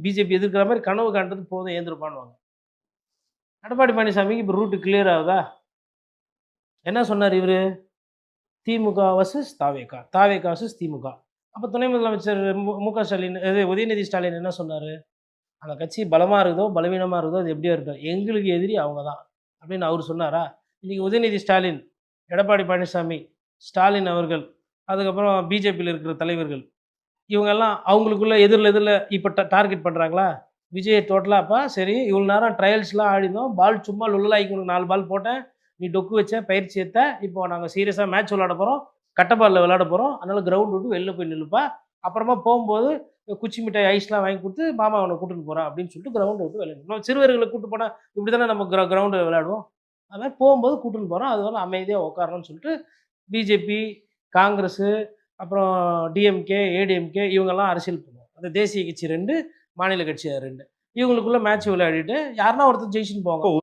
BJP எதிர்க்கிற மாதிரி கனவு காண்றது போதும் ஏந்திருப்பான்னுவாங்க. எடப்பாடி பழனிசாமிக்கு இப்போ ரூட்டு கிளியர் ஆகுதா? என்ன சொன்னார் இவரு? திமுக வர்சஸ் தாவேகா, தாவேகா வர்சஸ் திமுக. அப்போ துணை முதலமைச்சர் மு.க. ஸ்டாலின் உதயநிதி ஸ்டாலின் என்ன சொன்னார்? அந்த கட்சி பலமாக இருக்குதோ பலவீனமாக இருக்குதோ அது எப்படியோ இருக்கட்டும், எங்களுக்கு எதிரி அவங்க தான் அப்படின்னு அவர் சொன்னாரா? இன்றைக்கி உதயநிதி ஸ்டாலின், எடப்பாடி பழனிசாமி, ஸ்டாலின் அவர்கள், அதுக்கப்புறம் பிஜேபியில் இருக்கிற தலைவர்கள், இவங்கெல்லாம் அவங்களுக்குள்ள எதிரில் இப்போ டார்கெட் பண்ணுறாங்களா? விஜய் டோட்டலாக அப்போ சரி இவ்வளோ நேரம் ட்ரையல்ஸ்லாம் ஆடினோம், பால் சும்மா லுள்ளலாய்க்கு உனக்கு 4 பால் போட்டேன், நீ டொக்கு வச்ச பயிற்சி எடுத்த, இப்போ நாங்கள் சீரியஸாக மேட்ச் விளாட போகிறோம், கட்ட பாலில் விளாட போகிறோம், அதனால் கிரவுண்ட் விட்டு வெளில போய் நில்லுப்பா, அப்புறமா போகும்போது குச்சி மிட்டாய் ஐஸ்லாம் வாங்கி கொடுத்து மாமா அவனை கூட்டின்னு போகிறான் அப்படின்னு சொல்லிட்டு கிரவுண்டை விட்டு விளையாடணும். சிறுவர்களை கூட்டு போனால் இப்படி தானே நம்ம கிரவுண்டில் விளையாடுவோம். அது மாதிரி போகும்போது கூட்டின்னு போகிறோம், அது வந்து அமைதியாக உட்காரணும்னு சொல்லிட்டு பிஜேபி, காங்கிரஸு, அப்புறம் டிஎம்கே, ஏடிஎம்கே இவங்கெல்லாம் அரசியல் பண்ணுவோம். அந்த தேசிய கட்சி 2, மாநில கட்சி 2 இவங்களுக்குள்ள மேட்ச் விளையாடிட்டு யாருன்னா ஒருத்தர் ஜெயிச்சுன்னு போவாங்க.